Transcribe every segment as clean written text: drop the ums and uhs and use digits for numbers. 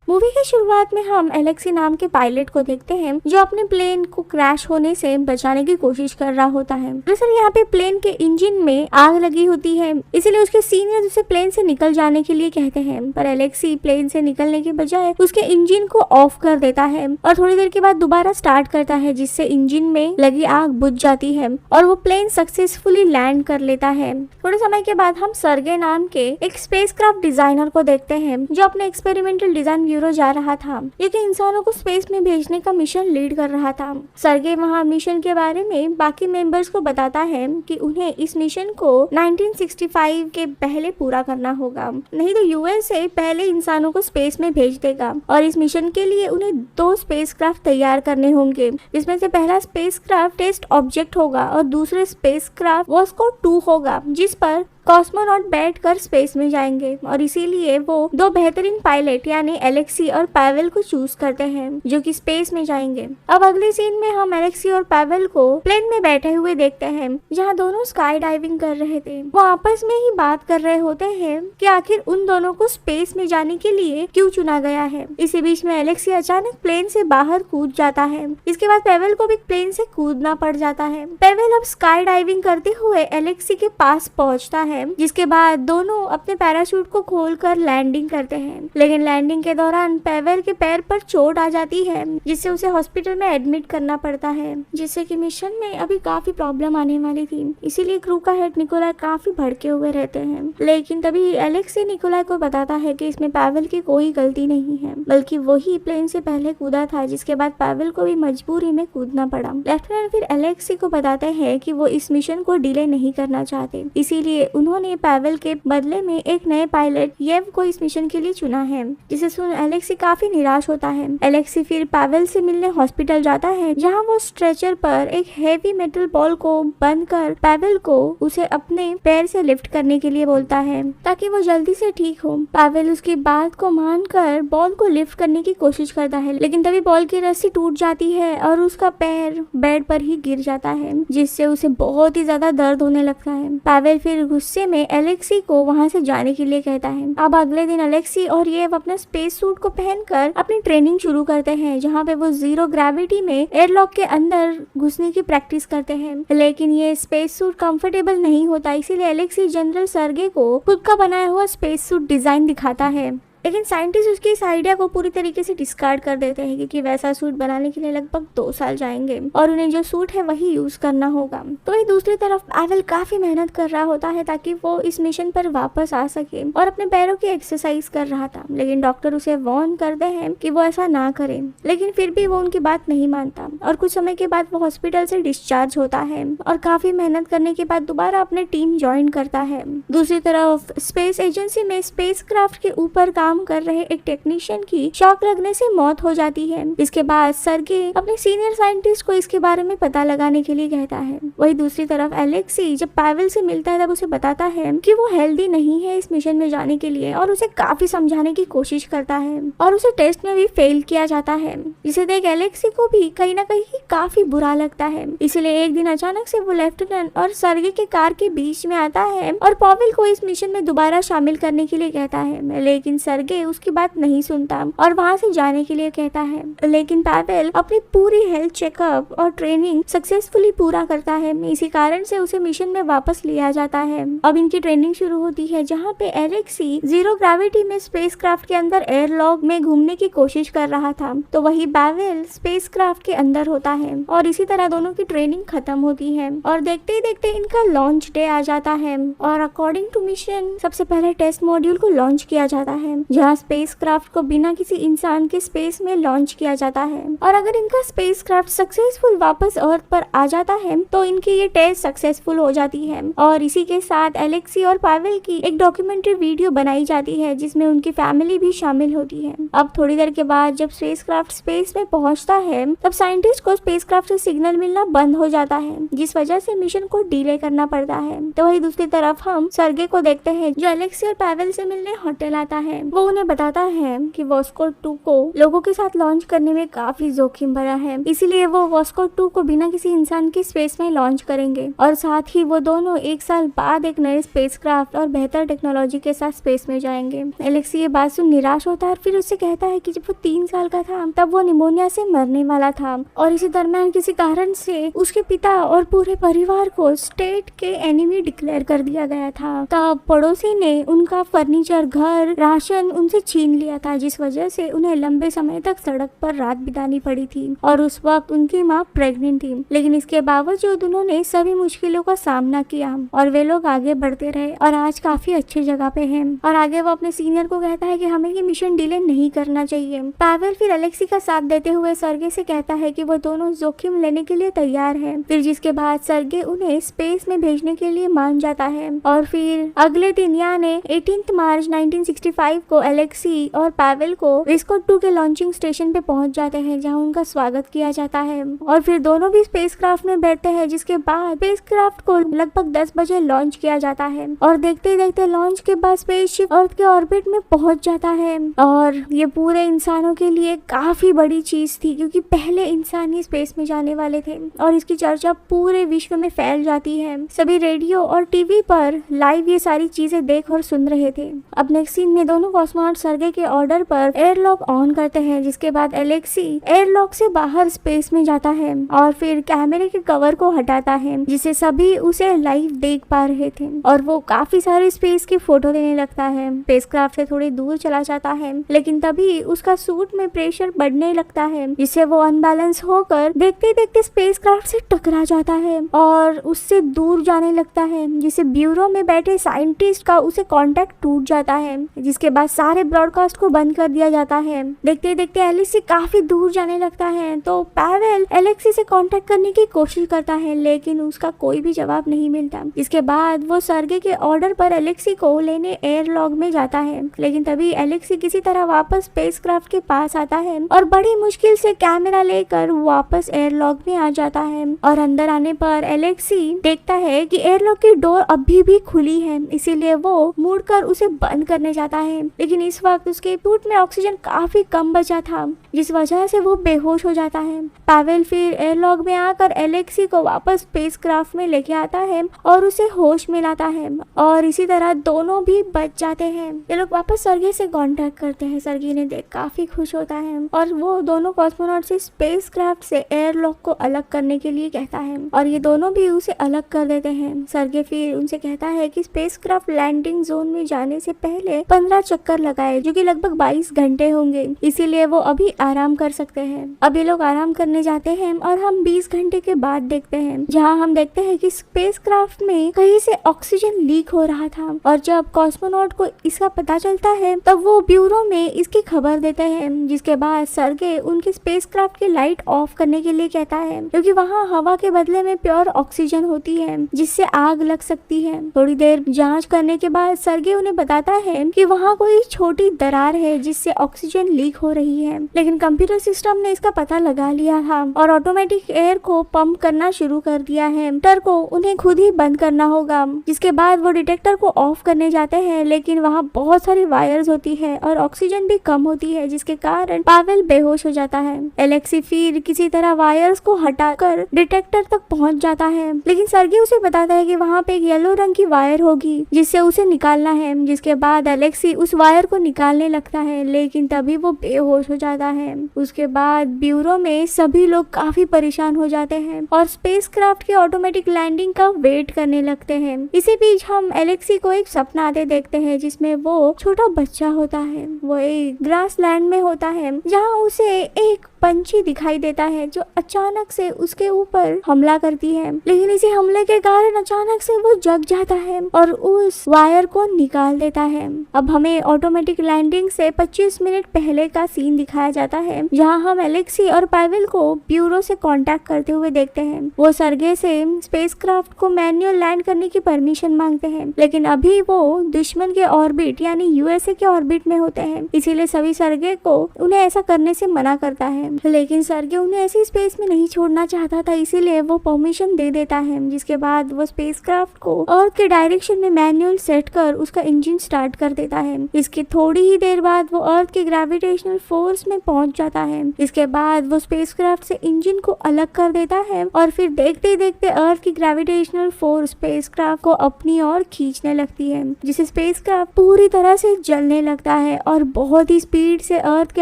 Movie की शुरुआत में हम एलेक्सी नाम के पायलट को देखते हैं जो अपने प्लेन को क्रैश होने से बचाने की कोशिश कर रहा होता है। दरअसल यहाँ पे प्लेन के इंजन में आग लगी होती है, इसीलिए उसके सीनियर उसे प्लेन से निकल जाने के लिए कहते हैं, पर एलेक्सी प्लेन से निकलने के बजाय उसके इंजन को ऑफ कर देता है और थोड़ी देर के बाद दोबारा स्टार्ट करता है, जिससे इंजन में लगी आग बुझ जाती है और वो प्लेन सक्सेसफुली लैंड कर लेता है। थोड़े समय के बाद हम सर्गे नाम के एक स्पेसक्राफ्ट डिजाइनर को देखते हैं जो अपने एक्सपेरिमेंटल डिजाइन ब्यूरो जा रहा था, जो कि इंसानों को स्पेस में भेजने का मिशन लीड कर रहा था। सर्गे वहाँ मिशन के बारे में बाकी मेंबर्स को बताता है कि उन्हें इस मिशन को 1965 के पहले पूरा करना होगा, नहीं तो यूएसए पहले इंसानों को स्पेस में भेज देगा और इस मिशन के लिए उन्हें 2 स्पेसक्राफ्ट तैयार करने होंगे, जिसमें से पहला स्पेसक्राफ्ट टेस्ट ऑब्जेक्ट होगा और दूसरे स्पेसक्राफ्ट वॉस्को 2 होगा, जिस पर कॉस्मोनॉट बैठकर स्पेस में जाएंगे और इसीलिए वो 2 बेहतरीन पायलट यानी एलेक्सी और पावेल को चूज करते हैं जो कि स्पेस में जाएंगे। अब अगले सीन में हम एलेक्सी और पावेल को प्लेन में बैठे हुए देखते हैं जहां दोनों स्काई डाइविंग कर रहे थे। वो आपस में ही बात कर रहे होते हैं कि आखिर उन दोनों को स्पेस में जाने के लिए क्यों चुना गया है। इसी बीच में एलेक्सी अचानक प्लेन से बाहर कूद जाता है। इसके बाद पावेल को भी प्लेन से कूदना पड़ जाता है। पावेल अब स्काई डाइविंग करते हुए एलेक्सी के पास पहुंचता है, जिसके बाद दोनों अपने पैराशूट को खोलकर लैंडिंग करते हैं, लेकिन लैंडिंग के दौरान पावेल के पैर पर चोट आ जाती है, जिससे उसे हॉस्पिटल में एडमिट करना पड़ता है, जिससे कि मिशन में अभी काफी प्रॉब्लम आने वाली थी। इसीलिए क्रू का हेड निकोलाई काफी भड़के हुए रहते हैं, लेकिन तभी एलेक्सी निकोलाई को बताता है कि इसमें पावेल की कोई गलती नहीं है, बल्कि वही प्लेन से पहले कूदा था, जिसके बाद पावेल को भी मजबूरी में कूदना पड़ा। लेफ्टिनेंट फिर एलेक्सी को बताते हैं कि वो इस मिशन को डिले नहीं करना चाहते, इसीलिए उन्होंने पावेल के बदले में एक नए पायलट येव को इस मिशन के लिए चुना है, जिसे सुन एलेक्सी काफी निराश होता है। एलेक्सी फिर पावेल से मिलने हॉस्पिटल जाता है, जहां वो स्ट्रेचर पर एक हेवी मेटल बॉल को बंद कर पावेल को उसे अपने पैर से लिफ्ट करने के लिए बोलता है ताकि वो जल्दी से ठीक हो। पावेल उसकी बात को मानकर बॉल को लिफ्ट करने की कोशिश करता है, लेकिन तभी बॉल की रस्सी टूट जाती है और उसका पैर बेड पर ही गिर जाता है, जिससे उसे बहुत ही ज्यादा दर्द होने लगता है। पावेल फिर गुस्से में एलेक्सी को वहां से जाने के लिए कहता है। अब अगले दिन एलेक्सी और ये अपना स्पेस सूट को पहनकर अपनी ट्रेनिंग शुरू करते हैं, जहां पे वो जीरो ग्रेविटी में एयरलॉक के अंदर घुसने की प्रैक्टिस करते हैं, लेकिन ये स्पेस सूट कंफर्टेबल नहीं होता, इसीलिए एलेक्सी जनरल सर्गे को खुद का बनाया हुआ स्पेस सूट डिजाइन दिखाता है, लेकिन साइंटिस्ट उसकी इस आइडिया को पूरी तरीके से डिस्कार्ड कर देते हैं क्योंकि वैसा सूट बनाने के लिए लगभग 2 साल जाएंगे और उन्हें जो सूट है वही यूज करना होगा। तो ही दूसरी तरफ पावेल काफी मेहनत कर रहा होता है ताकि वो इस मिशन पर वापस आ सके और अपने पैरों की एक्सरसाइज कर रहा था, लेकिन डॉक्टर उसे वार्न करते हैं कि वो ऐसा ना करे, लेकिन फिर भी वो उनकी बात नहीं मानता और कुछ समय के बाद वो हॉस्पिटल से डिस्चार्ज होता है और काफी मेहनत करने के बाद दोबारा अपने टीम ज्वाइन करता है। दूसरी तरफ स्पेस एजेंसी में स्पेसक्राफ्ट के ऊपर काम कर रहे एक टेक्नीशियन की शॉक लगने से मौत हो जाती है। इसके बाद सर्गे अपने सीनियर साइंटिस्ट को इसके बारे में पता लगाने के लिए कहता है। वही दूसरी तरफ एलेक्सी जब पावेल से मिलता है तब उसे बताता है कि वो हेल्दी नहीं है इस मिशन में जाने के लिए और उसे काफी समझाने की कोशिश करता है और उसे टेस्ट में भी फेल किया जाता है, जिसे देख एलेक्सी को भी कहीं ना कहीं काफी बुरा लगता है। इसलिए एक दिन अचानक से वो लेफ्टिनेंट और सर्गे के कार के बीच में आता है और पावेल को इस मिशन में दोबारा शामिल करने के लिए कहता है, लेकिन सर्गे उसकी बात नहीं सुनता और वहां से जाने के लिए कहता है। लेकिन पावेल अपनी पूरी हेल्थ चेकअप और ट्रेनिंग सक्सेसफुली पूरा करता है, इसी कारण से उसे मिशन में वापस लिया जाता है। अब इनकी ट्रेनिंग शुरू होती है जहां पे एलेक्सी जीरो ग्रेविटी में स्पेसक्राफ्ट के अंदर एयरलॉक में घूमने की कोशिश कर रहा था, तो वही पावेल स्पेसक्राफ्ट के अंदर होता है और इसी तरह दोनों की ट्रेनिंग खत्म होती है और देखते ही देखते इनका लॉन्च डे आ जाता है और अकॉर्डिंग टू मिशन सबसे पहले टेस्ट मॉड्यूल को लॉन्च किया जाता है, जहाँ स्पेसक्राफ्ट को बिना किसी इंसान के स्पेस में लॉन्च किया जाता है और अगर इनका स्पेसक्राफ्ट सक्सेसफुल वापस अर्थ पर आ जाता है तो इनकी ये टेस्ट सक्सेसफुल हो जाती है और इसी के साथ एलेक्सी और पावेल की एक डॉक्यूमेंट्री वीडियो बनाई जाती है जिसमें उनकी फैमिली भी शामिल होती है। अब थोड़ी देर के बाद जब स्पेसक्राफ्ट स्पेस में पहुंचता है तब साइंटिस्ट को स्पेसक्राफ्ट से सिग्नल मिलना बंद हो जाता है, जिस वजह से मिशन को डिले करना पड़ता है। तो वही दूसरी तरफ हम सर्गे को देखते हैं जो एलेक्सी और पावेल से मिलने होटल आता है। वो वो उन्हें बताता है कि वॉस्को 2 को लोगों के साथ लॉन्च करने में काफी जोखिम भरा है, इसीलिए वो वॉस्को 2 को बिना किसी इंसान के स्पेस में लॉन्च करेंगे और साथ ही वो दोनों 1 साल बाद एक नए स्पेसक्राफ्ट और बेहतर टेक्नोलॉजी के साथ स्पेस में जाएंगे। एलेक्सी ये बात सुन निराश होता है और फिर उससे कहता है कि जब वो 3 साल का था तब वो निमोनिया से मरने वाला था और इसी दरमियान किसी कारण से उसके पिता और पूरे परिवार को स्टेट के एनिमी डिक्लेयर कर दिया गया था। तब पड़ोसी ने उनका फर्नीचर, घर, राशन उनसे छीन लिया था, जिस वजह से उन्हें लंबे समय तक सड़क पर रात बितानी पड़ी थी और उस वक्त उनकी माँ प्रेग्नेंट थी। लेकिन इसके बावजूद उन्होंने सभी मुश्किलों का सामना किया और वे लोग आगे बढ़ते रहे और आज काफी अच्छी जगह पे हैं। और आगे वो अपने सीनियर को कहता है कि हमें ये मिशन डिले नहीं करना चाहिए। पावेल फिर एलेक्सी का साथ देते हुए सर्गे से कहता है कि वो दोनों जोखिम लेने के लिए तैयार है। फिर जिसके बाद सर्गे उन्हें स्पेस में भेजने के लिए मान जाता है और फिर अगले दिन यानी 18 मार्च 1965 को एलेक्सी और पावेल को वॉस्को 2 के लॉन्चिंग स्टेशन पे पहुंच जाते हैं, जहां उनका स्वागत किया जाता है और फिर दोनों भी स्पेसक्राफ्ट में बैठते हैं। जिसके बाद स्पेसक्राफ्ट को लगभग 10 बजे लॉन्च किया जाता है और देखते देखते लॉन्च के बाद स्पेसशिप अर्थ के ऑर्बिट में पहुंच जाता है और ये पूरे इंसानों के लिए काफी बड़ी चीज थी, क्योंकि पहले इंसान ही स्पेस में जाने वाले थे और इसकी चर्चा पूरे विश्व में फैल जाती है। सभी रेडियो और टीवी पर लाइव ये सारी चीजें देख और सुन रहे थे। अब नेक्स्ट सीन में दोनों कॉस्मोनॉट सर्गे के ऑर्डर पर एयरलॉक ऑन करते हैं, जिसके बाद एलेक्सी एयरलॉक से बाहर स्पेस में जाता है और फिर कैमरे के कवर को हटाता है, जिसे सभी उसे लाइव देख पा रहे थे और वो काफी सारे स्पेस की फोटो लेने लगता है। स्पेसक्राफ्ट से थोड़ी दूर चला जाता है, लेकिन तभी उसका सूट में प्रेशर बढ़ने लगता है, जिससे वो अनबैलेंस होकर देखते देखते स्पेसक्राफ्ट से टकरा जाता है और उससे दूर जाने लगता है, जिससे ब्यूरो में बैठे साइंटिस्ट का उसे कांटेक्ट टूट जाता है। जिसके बाद सारे ब्रॉडकास्ट को बंद कर दिया जाता है। देखते देखते एलेक्सी काफी दूर जाने लगता है, तो पावेल एलेक्सी से कांटेक्ट करने की कोशिश करता है, लेकिन उसका कोई भी जवाब नहीं मिलता। इसके बाद वो सर्गे के ऑर्डर पर एलेक्सी को लेने एयरलॉक में जाता है, लेकिन तभी एलेक्सी किसी तरह वापस स्पेसक्राफ्ट के पास आता है और बड़ी मुश्किल से कैमरा लेकर वापस एयरलॉक में आ जाता है और अंदर आने पर एलेक्सी देखता है कि एयरलॉक की डोर अभी भी खुली है, इसीलिए वो मुड़कर उसे बंद करने जाता है। लेकिन इस वक्त उसके सूट में ऑक्सीजन काफी कम बचा था, जिस वजह से वो बेहोश हो जाता है। पावेल फिर एयरलॉक में आकर एलेक्सी को वापस स्पेसक्राफ्ट में लेके आता है और उसे होश में लाता है और इसी तरह दोनों भी बच जाते हैं। ये लोग वापस सर्गे से कांटेक्ट करते हैं। सर्गे ने देख काफी खुश होता है और वो दोनों कॉस्मोनॉट से स्पेसक्राफ्ट से एयरलॉक को अलग करने के लिए कहता है और ये दोनों भी उसे अलग कर देते हैं। सर्गे फिर उनसे कहता है कि स्पेसक्राफ्ट लैंडिंग जोन में जाने से पहले 15 चक्कर लगाए, जो कि लगभग 22 घंटे होंगे, इसीलिए वो अभी आराम कर सकते हैं। अब ये लोग आराम करने जाते हैं और हम 20 घंटे के बाद देखते हैं, जहां हम देखते हैं कि स्पेसक्राफ्ट में कहीं से ऑक्सीजन लीक हो रहा था और जब कॉस्मोनॉट को इसका पता चलता है तब वो ब्यूरो में इसकी खबर देते हैं। जिसके बाद सर्गे उनके स्पेसक्राफ्ट की लाइट ऑफ करने के लिए कहता है, क्योंकि वहाँ हवा के बदले में प्योर ऑक्सीजन होती है, जिससे आग लग सकती है। थोड़ी देर जांच करने के बाद सर्गे उन्हें बताता है कि वहाँ कोई छोटी दरार है जिससे ऑक्सीजन लीक हो रही है, लेकिन कंप्यूटर सिस्टम ने इसका पता लगा लिया था और ऑटोमेटिक एयर को पंप करना शुरू कर दिया है। डिटेक्टर को उन्हें खुद ही बंद करना होगा। जिसके बाद वो डिटेक्टर को ऑफ करने जाते हैं, लेकिन वहाँ बहुत सारी वायर्स होती है और ऑक्सीजन भी कम होती है, जिसके कारण पावेल बेहोश हो जाता है। एलेक्सी फिर किसी तरह वायर्स को हटाकर डिटेक्टर तक पहुंच जाता है, लेकिन सर्गी उसे बताता है कि वहाँ पे एक येलो रंग की वायर होगी जिससे उसे निकालना है। जिसके बाद एलेक्सी उस वायर को निकालने लगता है, लेकिन तभी वो बेहोश हो जाता है। उसके बाद ब्यूरो में सभी लोग काफी परेशान हो जाते हैं और स्पेसक्राफ्ट की ऑटोमेटिक लैंडिंग का वेट करने लगते हैं। इसी बीच हम एलेक्सी को एक सपना आते देखते हैं जिसमें वो छोटा बच्चा होता है। वो एक ग्रास लैंड में होता है जहाँ उसे एक पंछी दिखाई देता है जो अचानक से उसके ऊपर हमला करती है, लेकिन इसी हमले के कारण अचानक से वो जग जाता है और उस वायर को निकाल देता है। अब हमें ऑटोमेटिक लैंडिंग से 25 मिनट पहले का सीन दिखाया जाता है, जहां हम एलेक्सी और पावेल को ब्यूरो से कांटेक्ट करते हुए देखते हैं। वो सर्गे से स्पेसक्राफ्ट को मैन्युअल लैंड करने की परमिशन मांगते हैं, लेकिन अभी वो दुश्मन के ऑर्बिट यानी यूएसए के ऑर्बिट में होते हैं, इसीलिए सभी सर्गे को उन्हें ऐसा करने से मना करता है। लेकिन सर्गे उन्हें ऐसी स्पेस में नहीं छोड़ना चाहता था, इसीलिए वो परमिशन दे देता है। जिसके बाद वो स्पेसक्राफ्ट को अर्थ के डायरेक्शन में मैनुअल सेट कर उसका इंजन स्टार्ट कर देता है। इसके थोड़ी ही देर बाद वो अर्थ के ग्रेविटेशनल फोर्स में पहुंच जाता है। इसके बाद वो स्पेसक्राफ्ट से इंजन को अलग कर देता है और फिर देखते ही देखते अर्थ की ग्रेविटेशनल फोर्स स्पेसक्राफ्ट को अपनी ओर खींचने लगती है, जिससे स्पेसक्राफ्ट पूरी तरह से जलने लगता है और बहुत ही स्पीड से अर्थ के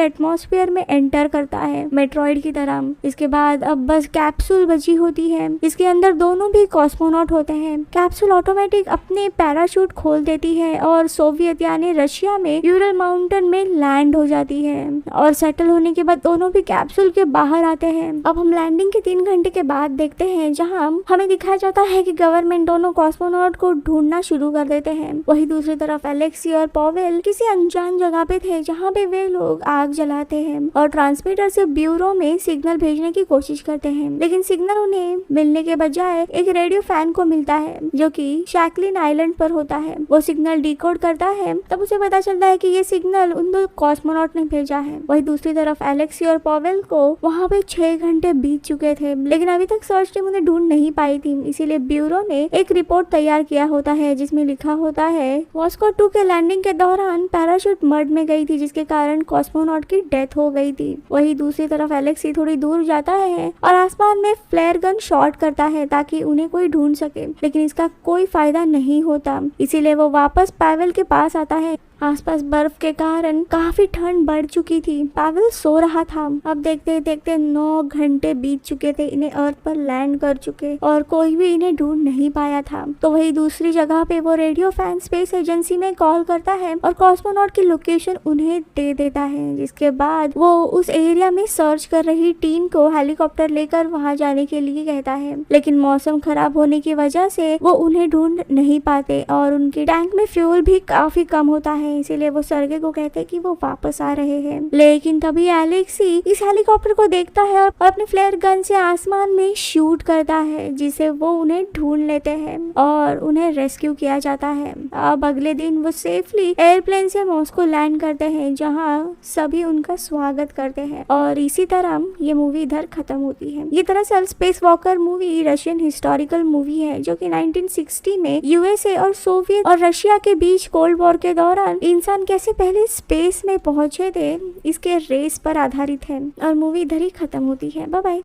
एटमॉस्फेयर में एंटर करता है, मेट्रॉइड की तरह। इसके बाद अब बस कैप्सूल बची होती है। इसके अंदर दोनों भी कॉस्मोनॉट होते हैं। कैप्सूल ऑटोमेटिक अपने पैराशूट खोल देती है और सोवियत यानी रशिया में यूरल माउंटेन में लैंड हो जाती है और सेटल होने के बाद दोनों भी कैप्सूल के बाहर आते हैं। अब हम लैंडिंग के 3 घंटे के बाद देखते हैं, जहां हमें दिखाया जाता है कि गवर्नमेंट दोनों कॉस्मोनॉट को ढूंढना शुरू कर देते हैं। वही दूसरी तरफ एलेक्सी और पॉवेल किसी अनजान जगह पे थे, जहाँ पे वे लोग आग जलाते हैं और ट्रांसमीटर से ब्यूरो में सिग्नल भेजने की कोशिश करते हैं, लेकिन सिग्नल उन्हें मिलने के बजाय एक रेडियो फैन को मिलता है जो कि शैकलिन आइलैंड पर होता है। वो सिग्नल डिकोड करता है, तब उसे पता चलता है कि ये सिग्नल उन 2 कॉस्मोनॉट ने भेजा है। वही दूसरी तरफ एलेक्सी और पॉवेल को वहाँ पे 6 घंटे बीत चुके थे, लेकिन अभी तक सर्च टीम उन्हें ढूंढ नहीं पाई थी। इसीलिए ब्यूरो ने एक रिपोर्ट तैयार किया होता है जिसमें लिखा होता है मॉस्को 2 के लैंडिंग के दौरान पैराशूट मड में गई थी, जिसके कारण कॉस्मोनॉट की डेथ हो गई थी। वही दूसरी तरफ एलेक्सी थोड़ी दूर जाता है और आसमान में फ्लेयर गन शॉट करता है ताकि उन्हें कोई ढूंढ सके, लेकिन इसका कोई फायदा नहीं होता। इसीलिए वो वापस पावेल के पास आता है। आसपास बर्फ के कारण काफी ठंड बढ़ चुकी थी। पावेल सो रहा था। अब देखते देखते 9 घंटे बीत चुके थे, इन्हें अर्थ पर लैंड कर चुके और कोई भी इन्हें ढूंढ नहीं पाया था। तो वही दूसरी जगह पे वो रेडियो फैन स्पेस एजेंसी में कॉल करता है और कॉस्मोनॉट की लोकेशन उन्हें दे देता है, जिसके बाद वो उस एरिया में सर्च कर रही टीम को हेलीकॉप्टर लेकर वहां जाने के लिए कहता है, लेकिन मौसम खराब होने की वजह से वो उन्हें ढूंढ नहीं पाते और उनके टैंक में फ्यूल भी काफी कम होता है। इसीलिए वो सर्गे को कहते हैं कि वो वापस आ रहे हैं, लेकिन तभी एलेक्सी इस हेलीकॉप्टर को देखता है और अपने फ्लेयर गन से आसमान में शूट करता है, जिसे वो उन्हें ढूंढ लेते हैं और उन्हें रेस्क्यू किया जाता है। अब अगले दिन वो सेफली एयरप्लेन से मॉस्को लैंड करते हैं, जहाँ सभी उनका स्वागत करते हैं और इसी तरह ये मूवी इधर खत्म होती है। ये दरअसल space walker movie Russian historical movie है जो कि 1960 में यूएसए और सोवियत और रशिया के बीच कोल्ड वॉर के दौरान इंसान कैसे पहले स्पेस में पहुंचे थे इसके रेस पर आधारित है और मूवी इधर ही खत्म होती है। Bye bye.